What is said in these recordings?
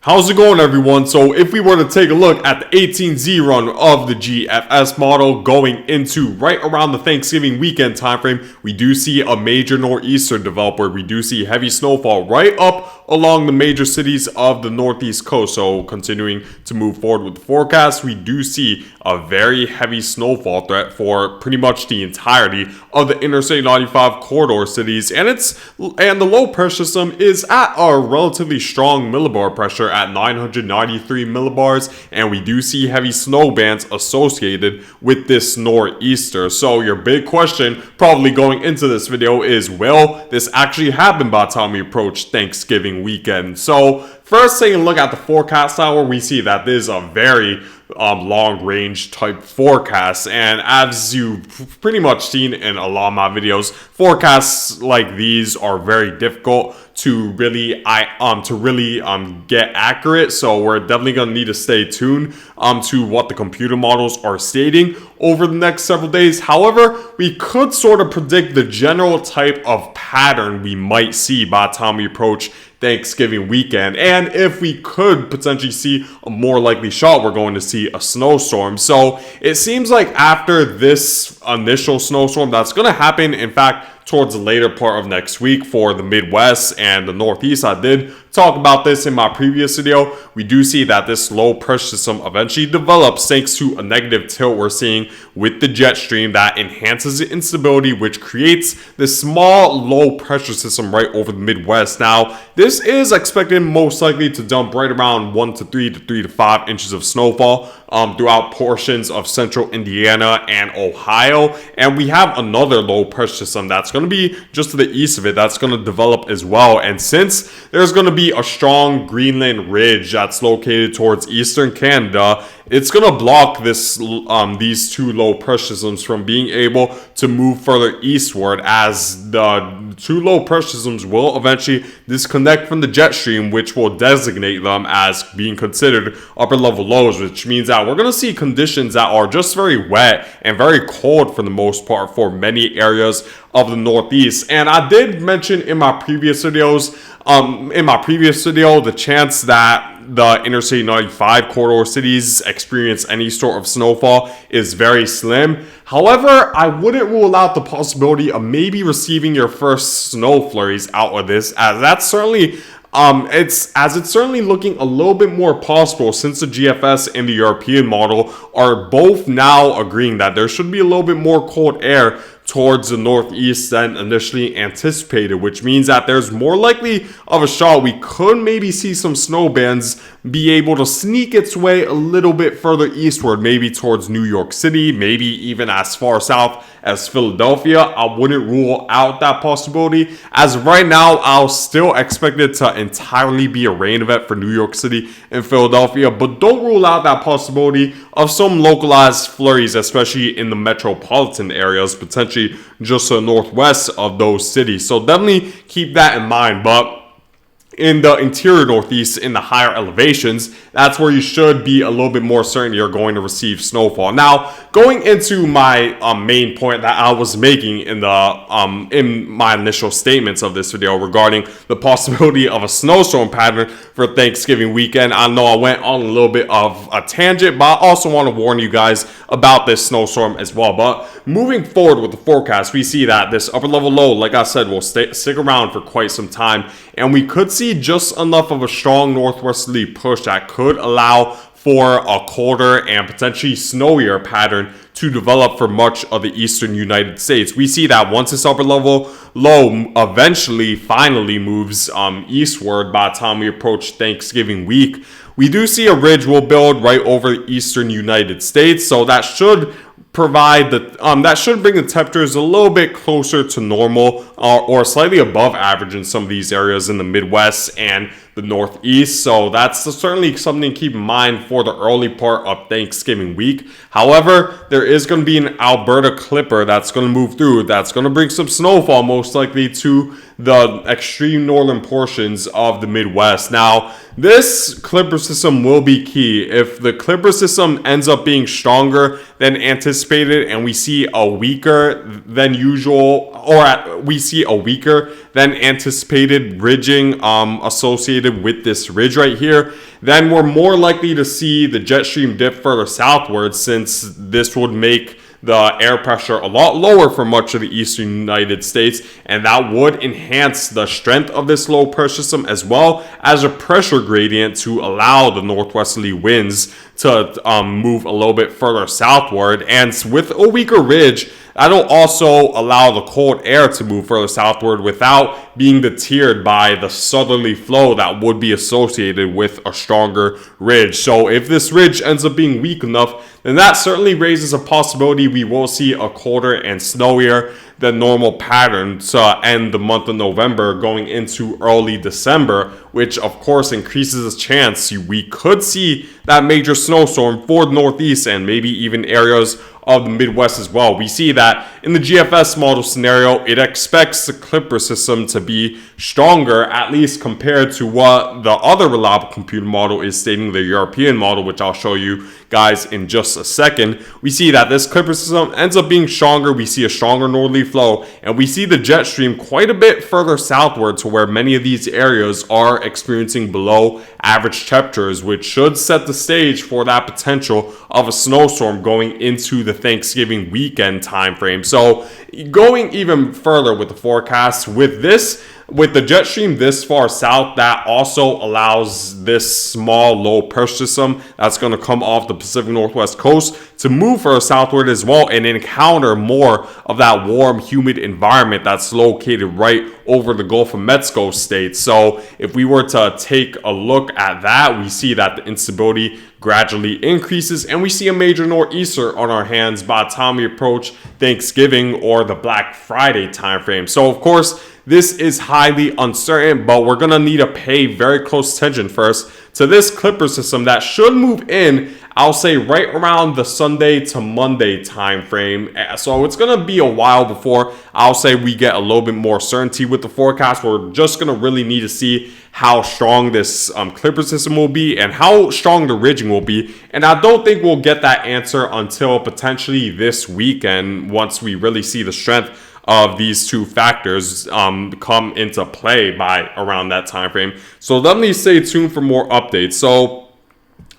How's it going, everyone? So if we were to take a look at the 18Z run of the GFS model going into right around the Thanksgiving weekend timeframe, we do see a major nor'easter develop where we do see heavy snowfall right up along the major cities of the northeast coast. So continuing to move forward with the forecast, we do see a very heavy snowfall threat for pretty much the entirety of the Interstate 95 corridor cities, and the low pressure system is at a relatively strong millibar pressure at 993 millibars, and we do see heavy snow bands associated with this nor'easter. So your big question probably going into this video is, will this actually happen by the time we approach Thanksgiving weekend? So first, taking a look at the forecast hour, we see that this is a very long range type forecast, and as you've pretty much seen in a lot of my videos, forecasts like these are very difficult to really get accurate. So we're definitely going to need to stay tuned to what the computer models are stating over the next several days. However, we could sort of predict the general type of pattern we might see by the time we approach Thanksgiving weekend, and if we could potentially see a more likely shot, we're going to see a snowstorm. So it seems like after this initial snowstorm that's going to happen, in fact, towards the later part of next week for the Midwest and the Northeast. I did talk about this in my previous video. We do see that this low pressure system eventually develops thanks to a negative tilt we're seeing with the jet stream that enhances the instability, which creates this small low pressure system right over the Midwest. Now, this is expected most likely to dump right around 1 to 3 to 3 to 5 inches of snowfall throughout portions of central Indiana and Ohio. And we have another low pressure system that's going to be just to the east of it that's going to develop as well. And since there's going to be a strong Greenland ridge that's located towards eastern Canada, it's going to block these two low pressure systems from being able to move further eastward, as the two low pressure systems will eventually disconnect from the jet stream, which will designate them as being considered upper level lows, which means that we're going to see conditions that are just very wet and very cold for the most part for many areas of the Northeast. And I did mention in my previous videos, the chance that the Interstate 95 corridor cities experience any sort of snowfall is very slim. However, I wouldn't rule out the possibility of maybe receiving your first snow flurries out of this, as that's certainly it's certainly looking a little bit more possible, since the GFS and the European model are both now agreeing that there should be a little bit more cold air towards the northeast than initially anticipated, which means that there's more likely of a shot we could maybe see some snow bands be able to sneak its way a little bit further eastward, maybe towards New York City, maybe even as far south as Philadelphia. I wouldn't rule out that possibility. As of right now, I'll still expect it to entirely be a rain event for New York City and Philadelphia, but don't rule out that possibility of some localized flurries, especially in the metropolitan areas, potentially just to the northwest of those cities. So definitely keep that in mind. But in the interior northeast, in the higher elevations, that's where you should be a little bit more certain you're going to receive snowfall. Now, going into my main point that I was making in my initial statements of this video regarding the possibility of a snowstorm pattern for Thanksgiving weekend, I know I went on a little bit of a tangent, but I also want to warn you guys about this snowstorm as well. But moving forward with the forecast, we see that this upper level low, like I said, will stick around for quite some time, and we could see just enough of a strong northwesterly push that could allow for a colder and potentially snowier pattern to develop for much of the eastern United States. We see that once this upper level low eventually finally moves eastward by the time we approach Thanksgiving week, we do see a ridge will build right over the eastern United States. So that should provide that should bring the temperatures a little bit closer to normal or slightly above average in some of these areas in the Midwest and the Northeast. So that's certainly something to keep in mind for the early part of Thanksgiving week. However, there is going to be an Alberta clipper that's going to move through. That's going to bring some snowfall most likely to the extreme northern portions of the Midwest. Now, this Clipper system will be key. If the Clipper system ends up being stronger than anticipated and we see a weaker than usual, or we see a weaker than anticipated ridging associated with this ridge right here, then we're more likely to see the jet stream dip further southward, since this would make the air pressure a lot lower for much of the eastern United States, and that would enhance the strength of this low pressure system as well as a pressure gradient to allow the northwesterly winds to move a little bit further southward. And with a weaker ridge, that'll also allow the cold air to move further southward without being deterred by the southerly flow that would be associated with a stronger ridge. So if this ridge ends up being weak enough, then that certainly raises a possibility we will see a colder and snowier than normal pattern to end the month of November going into early December, which of course increases the chance we could see that major snowstorm for the Northeast and maybe even areas of the Midwest as well. We see that in the GFS model scenario, it expects the Clipper system to be stronger, at least compared to what the other reliable computer model is stating, the European model, which I'll show you guys in just a second. We see that this Clipper system ends up being stronger. We see a stronger northerly flow, and we see the jet stream quite a bit further southward to where many of these areas are experiencing below average temperatures, which should set the stage for that potential of a snowstorm going into the Thanksgiving weekend time frame. So going even further with the forecast, with the jet stream this far south, that also allows this small low pressure system that's going to come off the Pacific Northwest coast to move further southward as well and encounter more of that warm, humid environment that's located right over the Gulf of Mexico states. So if we were to take a look at that, we see that the instability gradually increases, and we see a major nor'easter on our hands by the time we approach Thanksgiving or the Black Friday timeframe. So of course, this is highly uncertain, but we're going to need to pay very close attention first to this Clipper system that should move in, I'll say, right around the Sunday to Monday time frame. So it's going to be a while before I'll say we get a little bit more certainty with the forecast. We're just going to really need to see how strong this Clipper system will be and how strong the ridging will be. And I don't think we'll get that answer until potentially this weekend, once we really see the strength of these two factors come into play by around that time frame. So let me stay tuned for more updates. So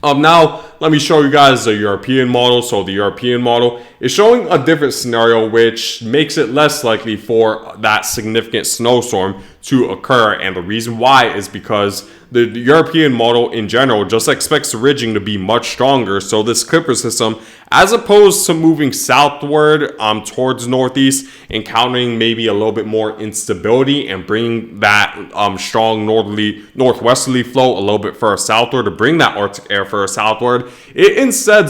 now let me show you guys the European model. So the European model is showing a different scenario, which makes it less likely for that significant snowstorm to occur. And the reason why is because the European model in general just expects the ridging to be much stronger. So this Clipper system, as opposed to moving southward towards northeast, encountering maybe a little bit more instability and bringing that strong northwesterly flow a little bit further southward to bring that Arctic air further southward, it instead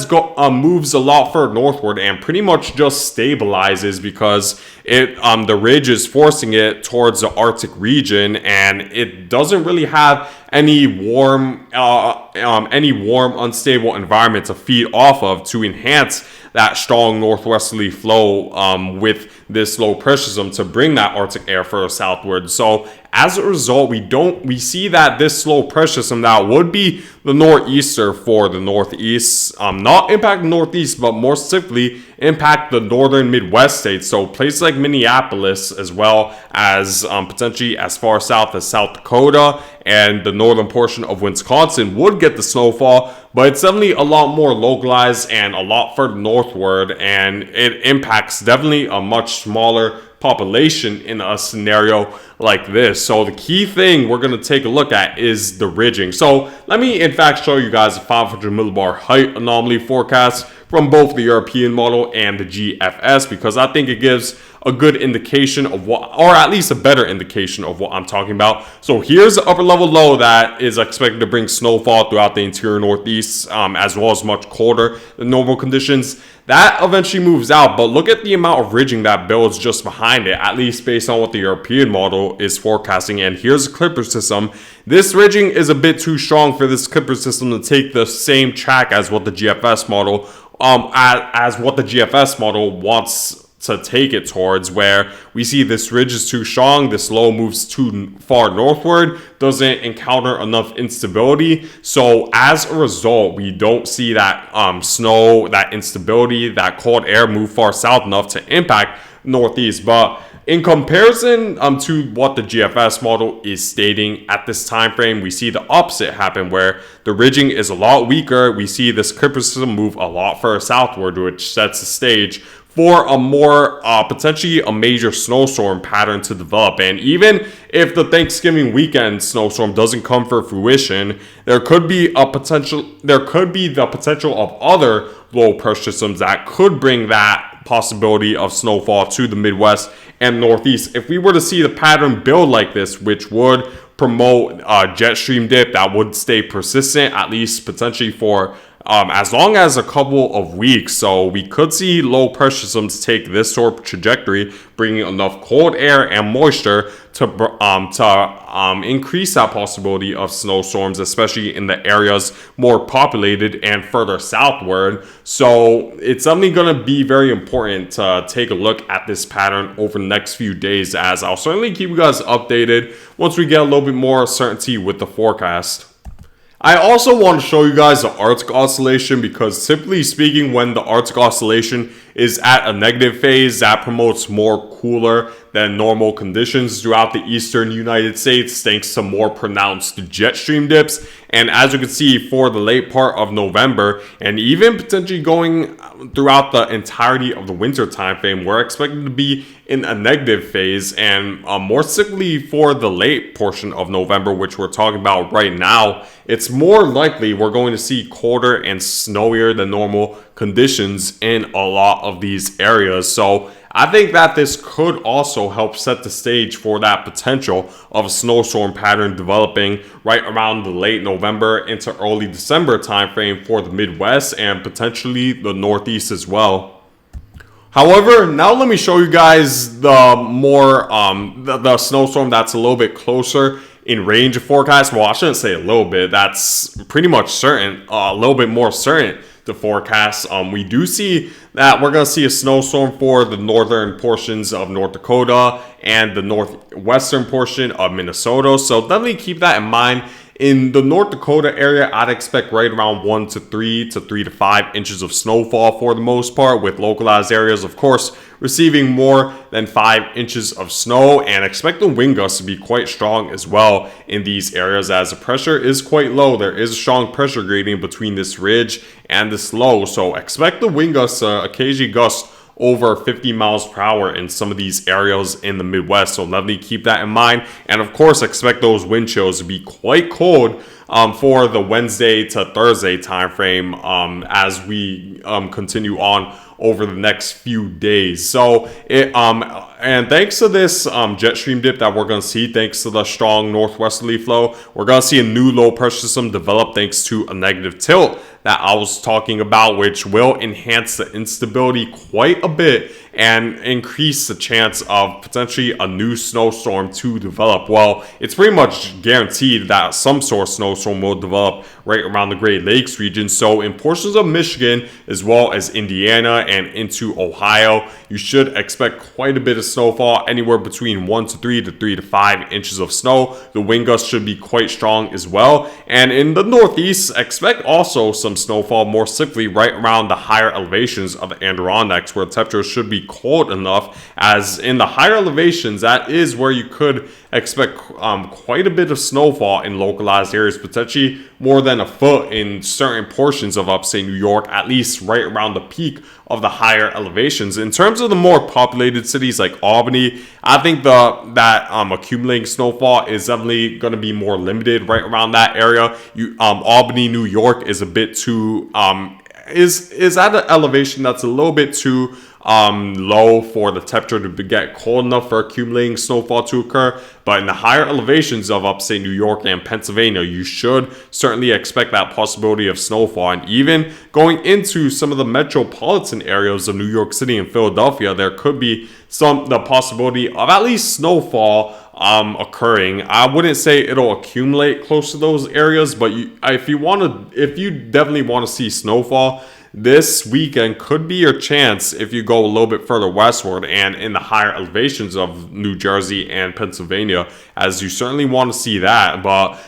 moves a lot further northward and pretty much just stabilizes, because the ridge is forcing it towards the Arctic region, and it doesn't really have any warm, unstable environment to feed off of to enhance that strong northwesterly flow with this low pressure system to bring that Arctic air further southward. So as a result, we see that this low pressure system that would be the nor'easter for the Northeast, not impact the Northeast, but more specifically impact the northern Midwest states. So places like Minneapolis, as well as potentially as far south as South Dakota and the northern portion of Wisconsin would get the snowfall, but it's definitely a lot more localized and a lot further northward, and it impacts definitely a much smaller population in a scenario like this. So the key thing we're going to take a look at is the ridging. So let me in fact show you guys a 500 millibar height anomaly forecast from both the European model and the GFS, because I think it gives a good indication of what, or at least a better indication of what I'm talking about. So here's the upper level low that is expected to bring snowfall throughout the interior Northeast, as well as much colder than normal conditions. That eventually moves out, but look at the amount of ridging that builds just behind it, at least based on what the European model is forecasting. And here's a Clipper system. This ridging is a bit too strong for this Clipper system to take the same track as what the GFS model, wants to take it towards, where we see this ridge is too strong, this low moves too far northward, doesn't encounter enough instability. So as a result, we don't see that snow, that instability, that cold air move far south enough to impact northeast. But in comparison to what the GFS model is stating at this time frame, we see the opposite happen, where the ridging is a lot weaker. We see this Kuiper system move a lot further southward, which sets the stage for a more potentially a major snowstorm pattern to develop. And even if the Thanksgiving weekend snowstorm doesn't come for fruition, there could be the potential of other low pressure systems that could bring that possibility of snowfall to the Midwest and Northeast. If we were to see the pattern build like this, which would promote a jet stream dip that would stay persistent, at least potentially for as long as a couple of weeks. So we could see low pressure systems take this sort of trajectory, bringing enough cold air and moisture to increase that possibility of snowstorms, especially in the areas more populated and further southward. So it's definitely going to be very important to take a look at this pattern over the next few days, as I'll certainly keep you guys updated once we get a little bit more certainty with the forecast. I also want to show you guys the Arctic oscillation, because simply speaking, when the Arctic oscillation is at a negative phase, that promotes more cooler than normal conditions throughout the eastern United States, thanks to more pronounced jet stream dips. And as you can see, for the late part of November, and even potentially going throughout the entirety of the winter time frame, we're expected to be in a negative phase. And more specifically for the late portion of November, which we're talking about right now, it's more likely we're going to see colder and snowier than normal conditions in a lot of these areas. So I think that this could also help set the stage for that potential of a snowstorm pattern developing right around the late November into early December timeframe for the Midwest and potentially the Northeast as well. However, now let me show you guys the more the snowstorm that's a little bit closer in range of forecast. Well, I shouldn't say a little bit. That's pretty much certain, a little bit more certain to forecast. We do see that we're going to see a snowstorm for the northern portions of North Dakota and the northwestern portion of Minnesota. So definitely keep that in mind. In the North Dakota area, I'd expect right around 1 to 3 to 3 to 5 inches of snowfall for the most part, with localized areas, of course, receiving more than 5 inches of snow, and expect the wind gusts to be quite strong as well in these areas, as the pressure is quite low. There is a strong pressure gradient between this ridge and this low, so expect the wind gusts to occasionally gust over 50 miles per hour in some of these areas in the Midwest. So definitely keep that in mind. And of course, expect those wind chills to be quite cold for the Wednesday to Thursday timeframe as we continue on over the next few days. So and thanks to this jet stream dip that we're going to see, thanks to the strong northwesterly flow, we're going to see a new low pressure system develop thanks to a negative tilt that I was talking about, which will enhance the instability quite a bit and increase the chance of potentially a new snowstorm to develop. Well, it's pretty much guaranteed that some sort of snowstorm will develop right around the Great Lakes region. So in portions of Michigan, as well as Indiana and into Ohio, you should expect quite a bit of snowfall, anywhere between 1 to 3 to 3 to 5 inches of snow. The wind gusts should be quite strong as well. And in the Northeast, expect also some snowfall, more specifically right around the higher elevations of the Adirondacks, where temperatures should be cold enough, as in the higher elevations, that is where you could expect quite a bit of snowfall in localized areas, potentially more than a foot in certain portions of upstate New York, at least right around the peak of the higher elevations. In terms of the more populated cities like Albany, I think that accumulating snowfall is definitely going to be more limited right around that area. Albany, New York is a bit too is at an elevation that's a little bit too low for the temperature to get cold enough for accumulating snowfall to occur. But in the higher elevations of upstate New York and Pennsylvania, you should certainly expect that possibility of snowfall. And even going into some of the metropolitan areas of New York City and Philadelphia, there could be the possibility of at least snowfall occurring. I wouldn't say it'll accumulate close to those areas, but if you definitely want to see snowfall, this weekend could be your chance if you go a little bit further westward and in the higher elevations of New Jersey and Pennsylvania, as you certainly want to see that. But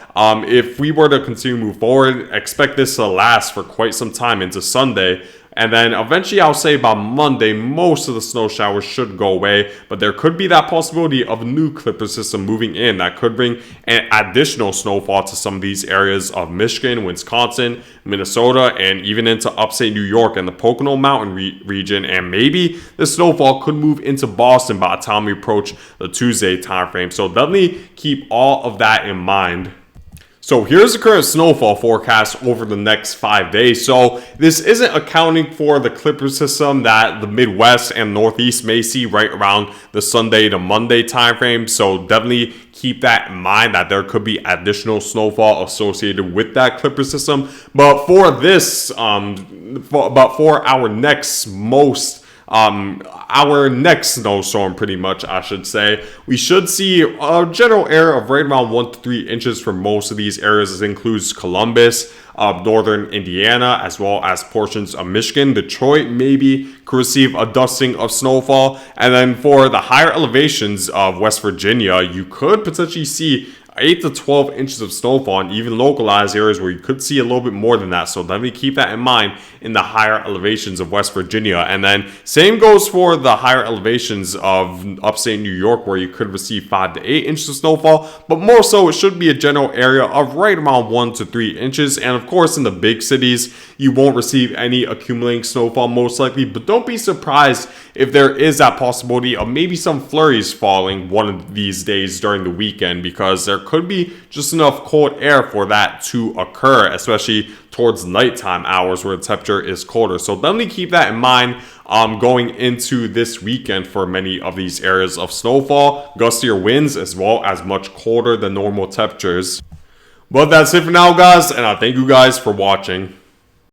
if we were to continue to move forward, expect this to last for quite some time into Sunday. And then eventually, I'll say by Monday, most of the snow showers should go away. But there could be that possibility of a new Clipper system moving in that could bring an additional snowfall to some of these areas of Michigan, Wisconsin, Minnesota, and even into upstate New York and the Pocono Mountain region. And maybe the snowfall could move into Boston by the time we approach the Tuesday timeframe. So definitely keep all of that in mind. So here's the current snowfall forecast over the next 5 days. So this isn't accounting for the Clipper system that the Midwest and Northeast may see right around the Sunday to Monday timeframe. So definitely keep that in mind that there could be additional snowfall associated with that Clipper system. But for this, for our next snowstorm, pretty much, I should say, we should see a general area of right around 1 to 3 inches for most of these areas. This includes Columbus, northern Indiana, as well as portions of Michigan. Detroit maybe could receive a dusting of snowfall. And then for the higher elevations of West Virginia, you could potentially see 8 to 12 inches of snowfall, and even localized areas where you could see a little bit more than that. So definitely keep that in mind in the higher elevations of West Virginia. And then same goes for the higher elevations of upstate New York, where you could receive 5 to 8 inches of snowfall. But more so, it should be a general area of right around 1 to 3 inches. And of course, in the big cities, you won't receive any accumulating snowfall most likely. But don't be surprised if there is that possibility of maybe some flurries falling one of these days during the weekend, because there could be just enough cold air for that to occur, especially towards nighttime hours where the temperature is colder. So definitely keep that in mind going into this weekend for many of these areas of snowfall, gustier winds, as well as much colder than normal temperatures. But that's it for now, guys, and I thank you guys for watching.